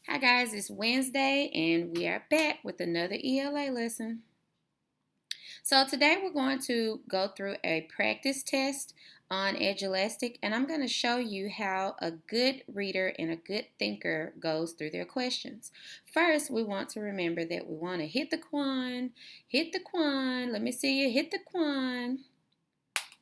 Hi guys, it's Wednesday and we are back with another ELA lesson. So today we're going to go through a practice test on Edulastic and I'm going to show you how a good reader and a good thinker goes through their questions. First, we want to remember that we want to hit the quan, let me see you hit the quan.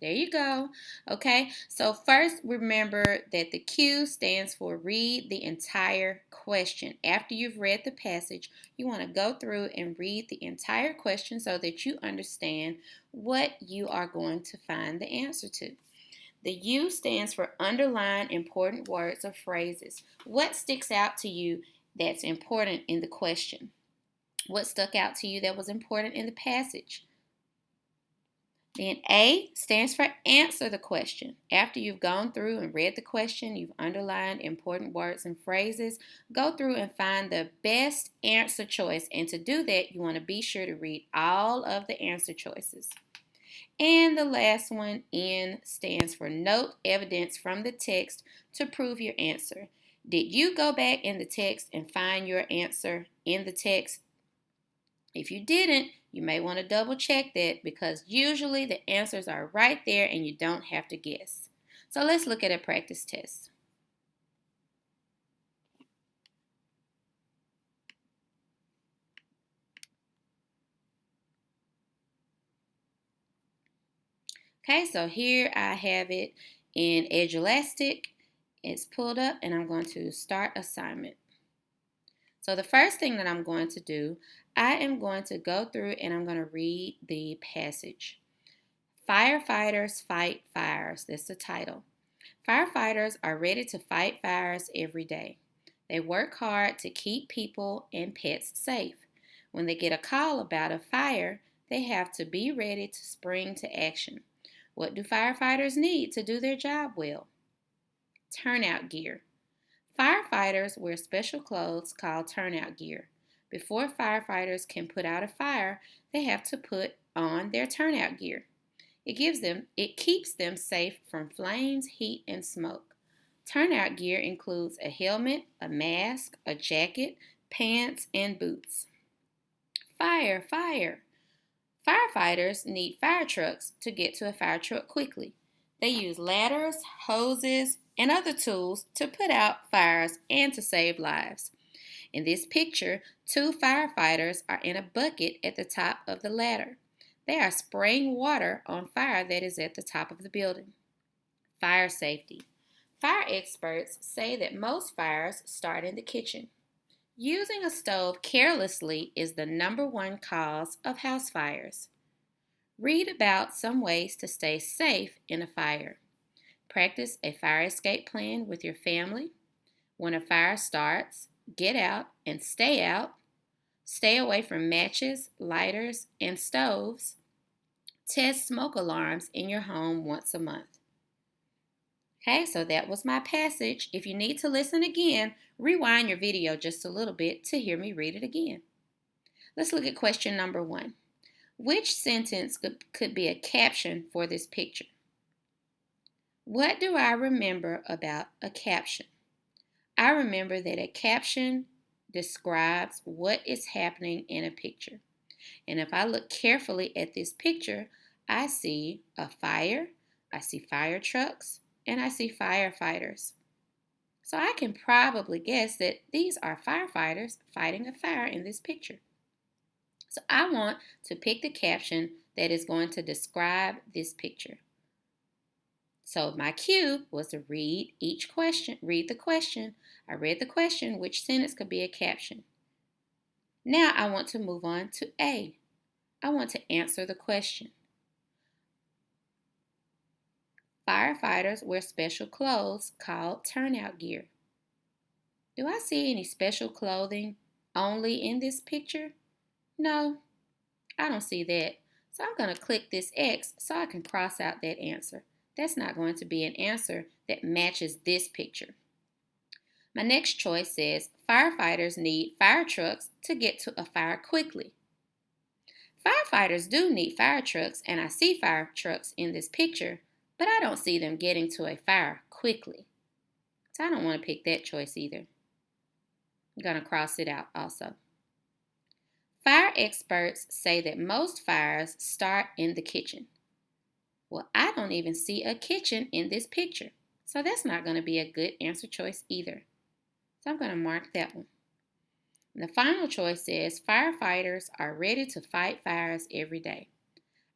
There you go. Okay, so first remember that the Q stands for read the entire question. After you've read the passage, you want to go through and read the entire question so that you understand what you are going to find the answer to. The U stands for underline important words or phrases. What sticks out to you that's important in the question? What stuck out to you that was important in the passage? Then A stands for answer the question. After you've gone through and read the question, you've underlined important words and phrases, go through and find the best answer choice. And to do that, you want to be sure to read all of the answer choices. And the last one, N, stands for note evidence from the text to prove your answer. Did you go back in the text and find your answer in the text? If you didn't, you may want to double check that because usually the answers are right there and you don't have to guess. So let's look at a practice test. Okay, so here I have it in Edulastic. It's pulled up and I'm going to start assignment. So the first thing that I'm going to do, I am going to go through and I'm going to read the passage. Firefighters fight fires. That's the title. Firefighters are ready to fight fires every day. They work hard to keep people and pets safe. When they get a call about a fire, they have to be ready to spring to action. What do firefighters need to do their job well? Turnout gear. Firefighters wear special clothes called turnout gear. Before firefighters can put out a fire, they have to put on their turnout gear. It keeps them safe from flames, heat, and smoke. Turnout gear includes a helmet, a mask, a jacket, pants, and boots. Fire. Firefighters need fire trucks to get to a fire truck quickly. They use ladders, hoses, and other tools to put out fires and to save lives. In this picture, two firefighters are in a bucket at the top of the ladder. They are spraying water on fire that is at the top of the building. Fire safety. Fire experts say that most fires start in the kitchen. Using a stove carelessly is the number one cause of house fires. Read about some ways to stay safe in a fire. Practice a fire escape plan with your family. When a fire starts, get out and stay out. Stay away from matches, lighters, and stoves. Test smoke alarms in your home once a month. Okay, so that was my passage. If you need to listen again, rewind your video just a little bit to hear me read it again. Let's look at question number 1. Which sentence could be a caption for this picture? What do I remember about a caption? I remember that a caption describes what is happening in a picture. And if I look carefully at this picture, I see a fire, I see fire trucks, and I see firefighters. So I can probably guess that these are firefighters fighting a fire in this picture. So I want to pick the caption that is going to describe this picture. So my cue was to read the question. I read the question, which sentence could be a caption. Now I want to move on to A. I want to answer the question. Firefighters wear special clothes called turnout gear. Do I see any special clothing only in this picture? No, I don't see that. So I'm going to click this X so I can cross out that answer. That's not going to be an answer that matches this picture. My next choice says firefighters need fire trucks to get to a fire quickly. Firefighters do need fire trucks, and I see fire trucks in this picture, but I don't see them getting to a fire quickly. So I don't want to pick that choice either. I'm going to cross it out also. Fire experts say that most fires start in the kitchen. Well, I don't even see a kitchen in this picture, so that's not going to be a good answer choice either. So I'm going to mark that one. And the final choice says firefighters are ready to fight fires every day.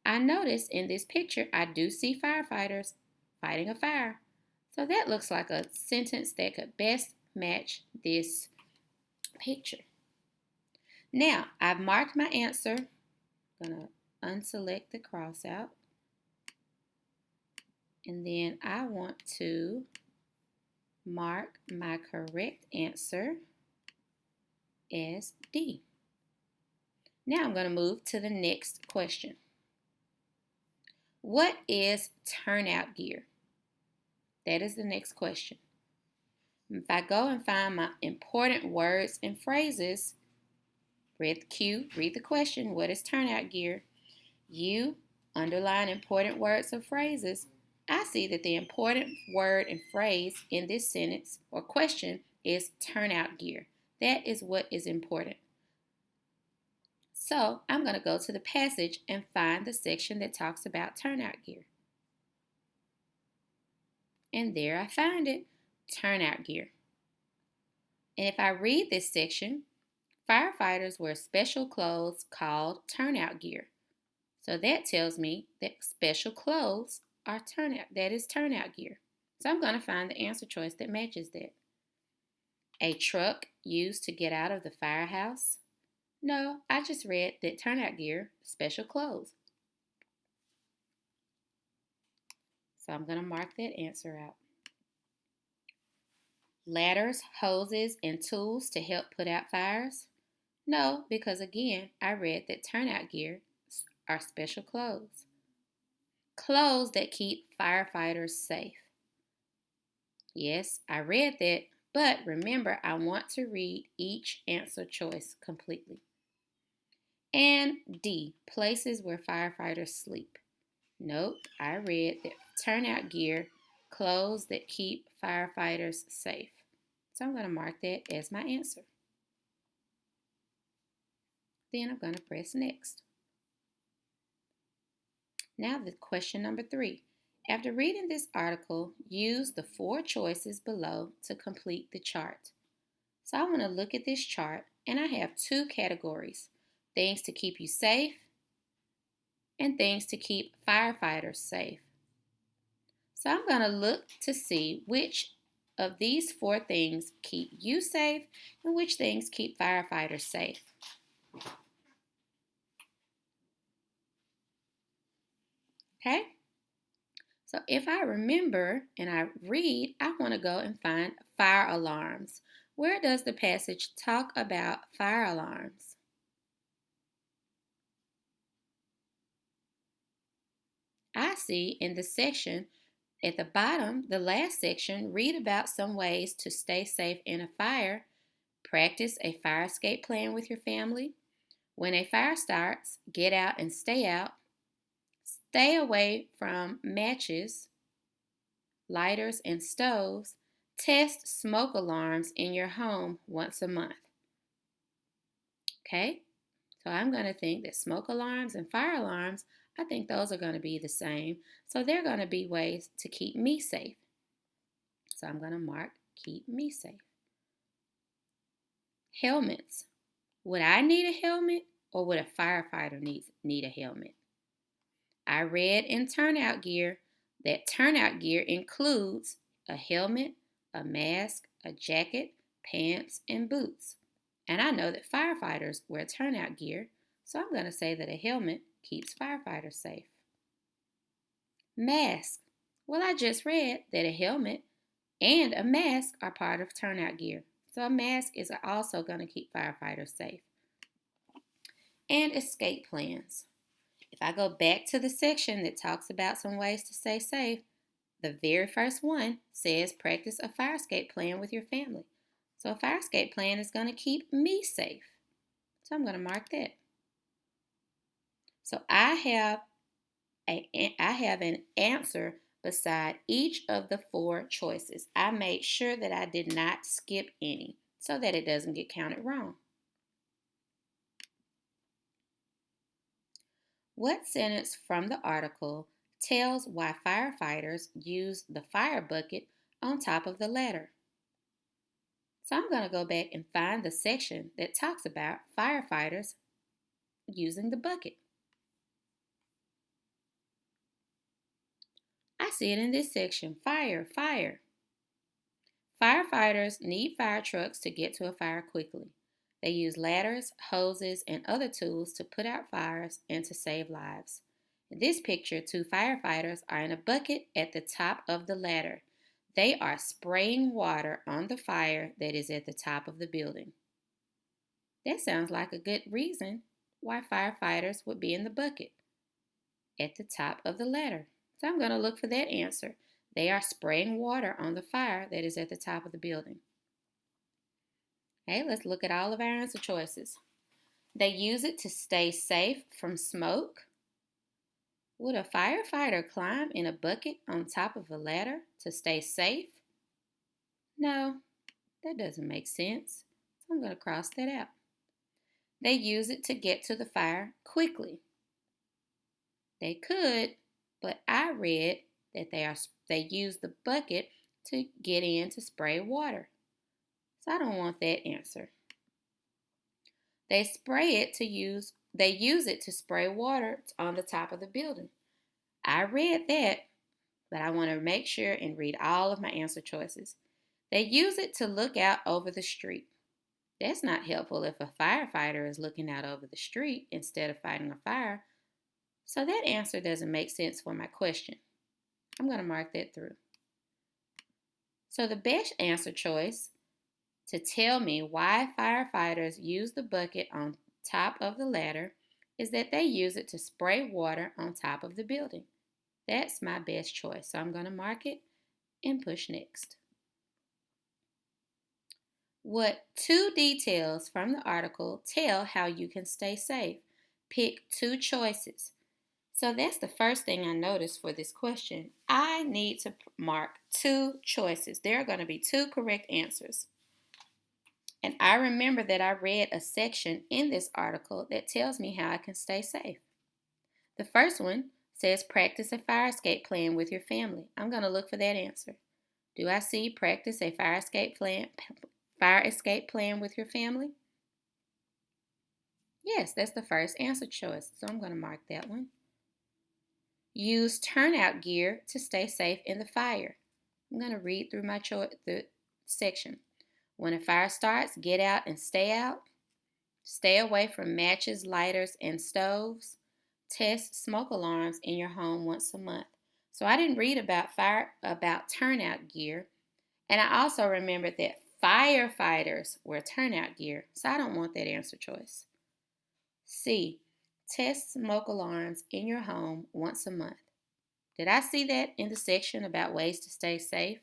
I notice in this picture I do see firefighters fighting a fire. So that looks like a sentence that could best match this picture. Now, I've marked my answer. I'm going to unselect the cross out. And then I want to mark my correct answer as D. Now I'm going to move to the next question. What is turnout gear? That is the next question. If I go and find my important words and phrases, read the cue, read the question, what is turnout gear? You underline important words or phrases. I see that the important word and phrase in this sentence or question is turnout gear. That is what is important. So I'm going to go to the passage and find the section that talks about turnout gear. And there I find it, turnout gear. And if I read this section, firefighters wear special clothes called turnout gear. So that tells me that special clothes are turnout gear. So I'm going to find the answer choice that matches that. A truck used to get out of the firehouse? No, I just read that turnout gear, special clothes. So I'm going to mark that answer out. Ladders, hoses, and tools to help put out fires? No, because again, I read that turnout gear are special clothes. Clothes that keep firefighters safe. Yes, I read that, but remember, I want to read each answer choice completely. And D, places where firefighters sleep. Nope, I read that turnout gear, clothes that keep firefighters safe. So I'm going to mark that as my answer. Then I'm going to press next. Now the question number 3. After reading this article, use the 4 choices below to complete the chart. So I want to look at this chart and I have 2 categories. Things to keep you safe and things to keep firefighters safe. So I'm going to look to see which of these 4 things keep you safe and which things keep firefighters safe. Okay? So if I remember and I read, I want to go and find fire alarms. Where does the passage talk about fire alarms? I see in the section at the bottom, the last section, read about some ways to stay safe in a fire. Practice a fire escape plan with your family. When a fire starts, get out and stay out. Stay away from matches, lighters, and stoves. Test smoke alarms in your home once a month. Okay, so I'm going to think that smoke alarms and fire alarms, I think those are going to be the same. So they're going to be ways to keep me safe. So I'm going to mark keep me safe. Helmets. Would I need a helmet or would a firefighter need a helmet? I read in turnout gear that turnout gear includes a helmet, a mask, a jacket, pants, and boots. And I know that firefighters wear turnout gear, so I'm going to say that a helmet keeps firefighters safe. Mask. Well, I just read that a helmet and a mask are part of turnout gear, so a mask is also going to keep firefighters safe. And escape plans. If I go back to the section that talks about some ways to stay safe, the very first one says practice a fire escape plan with your family. So a fire escape plan is going to keep me safe. So I'm going to mark that. So I have an answer beside each of the 4 choices. I made sure that I did not skip any. so that it doesn't get counted wrong. What sentence from the article tells why firefighters use the fire bucket on top of the ladder? So I'm going to go back and find the section that talks about firefighters using the bucket. I see it in this section. Fire, fire. Firefighters need fire trucks to get to a fire quickly. They use ladders, hoses, and other tools to put out fires and to save lives. In this picture, two firefighters are in a bucket at the top of the ladder. They are spraying water on the fire that is at the top of the building. That sounds like a good reason why firefighters would be in the bucket at the top of the ladder. So I'm going to look for that answer. They are spraying water on the fire that is at the top of the building. Okay, let's look at all of our answer choices. They use it to stay safe from smoke. Would a firefighter climb in a bucket on top of a ladder to stay safe? No, that doesn't make sense. So I'm going to cross that out. They use it to get to the fire quickly. They could, but I read that they use the bucket to get in to spray water. So I don't want that answer. They use it to spray water on the top of the building. I read that, but I want to make sure and read all of my answer choices. They use it to look out over the street. That's not helpful if a firefighter is looking out over the street instead of fighting a fire. So that answer doesn't make sense for my question. I'm going to mark that through. So the best answer choice to tell me why firefighters use the bucket on top of the ladder is that they use it to spray water on top of the building. That's my best choice. So I'm going to mark it and push next. What two details from the article tell how you can stay safe? Pick two choices. So that's the first thing I noticed for this question. I need to mark two choices. There are going to be two correct answers. And I remember that I read a section in this article that tells me how I can stay safe. The first one says practice a fire escape plan with your family. I'm going to look for that answer. Do I see practice a fire escape plan with your family? Yes, that's the first answer choice. So I'm going to mark that one. Use turnout gear to stay safe in the fire. I'm going to read through the section. When a fire starts, get out and stay out. Stay away from matches, lighters, and stoves. Test smoke alarms in your home once a month. So I didn't read about turnout gear, and I also remembered that firefighters wear turnout gear, so I don't want that answer choice. C. Test smoke alarms in your home once a month. Did I see that in the section about ways to stay safe?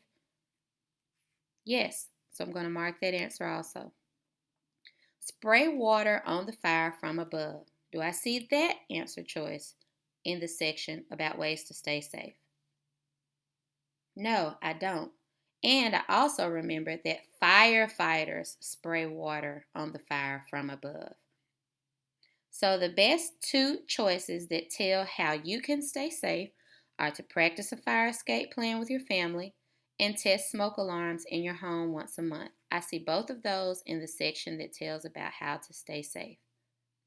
Yes, so I'm going to mark that answer also. Spray water on the fire from above. Do I see that answer choice in the section about ways to stay safe? No, I don't. And I also remember that firefighters spray water on the fire from above. So the best two choices that tell how you can stay safe are to practice a fire escape plan with your family and test smoke alarms in your home once a month. I see both of those in the section that tells about how to stay safe.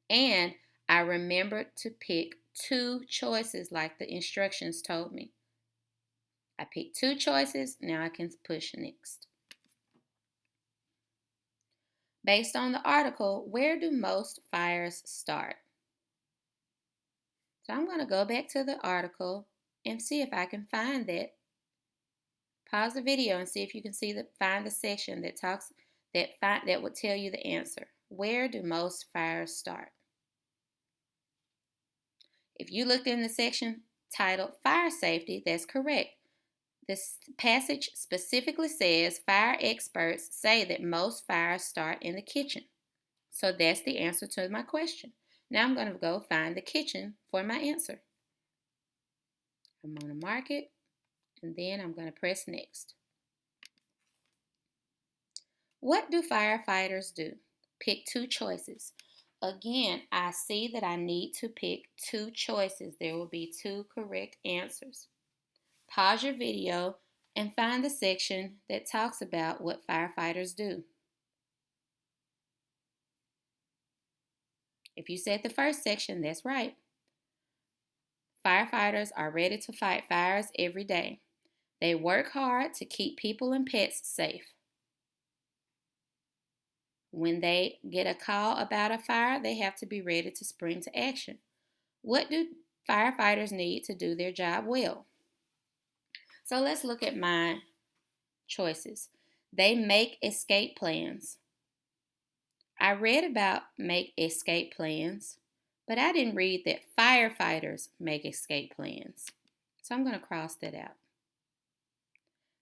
And I remembered to pick two choices like the instructions told me. I picked two choices, now I can push next. Based on the article, where do most fires start? So I'm going to go back to the article and see if I can find that. Pause the video and see if you can find the section that would tell you the answer. Where do most fires start? If you looked in the section titled Fire Safety, that's correct. This passage specifically says fire experts say that most fires start in the kitchen. So that's the answer to my question. Now I'm going to go find the kitchen for my answer. I'm going to mark it and then I'm going to press next. What do firefighters do? Pick two choices. Again, I see that I need to pick two choices. There will be two correct answers. Pause your video and find the section that talks about what firefighters do. If you said the first section, that's right. Firefighters are ready to fight fires every day. They work hard to keep people and pets safe. When they get a call about a fire, they have to be ready to spring to action. What do firefighters need to do their job well? So let's look at my choices. They make escape plans. I read about make escape plans, but I didn't read that firefighters make escape plans. So I'm going to cross that out.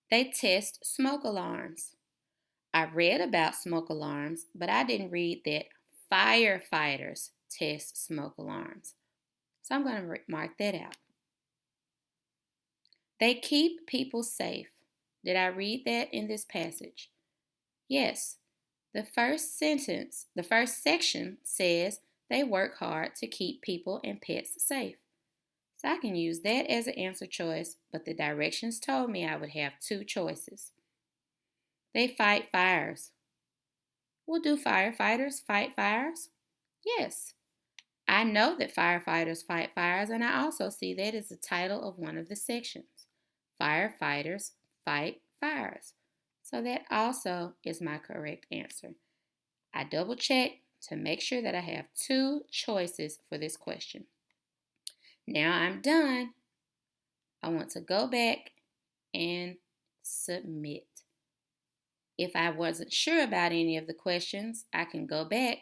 They test smoke alarms. I read about smoke alarms, but I didn't read that firefighters test smoke alarms. So I'm going to mark that out. They keep people safe. Did I read that in this passage? Yes. The first section says they work hard to keep people and pets safe. So I can use that as an answer choice, but the directions told me I would have two choices. They fight fires. Well, do firefighters fight fires? Yes. I know that firefighters fight fires, and I also see that as the title of one of the sections. Firefighters fight fires. So that also is my correct answer. I double check to make sure that I have two choices for this question. Now I'm done. I want to go back and submit. If I wasn't sure about any of the questions, I can go back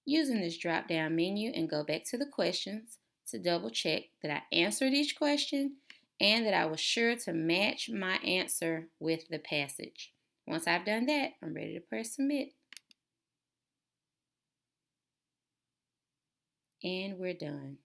using this drop-down menu and go back to the questions to double check that I answered each question and that I was sure to match my answer with the passage. Once I've done that, I'm ready to press submit. And we're done.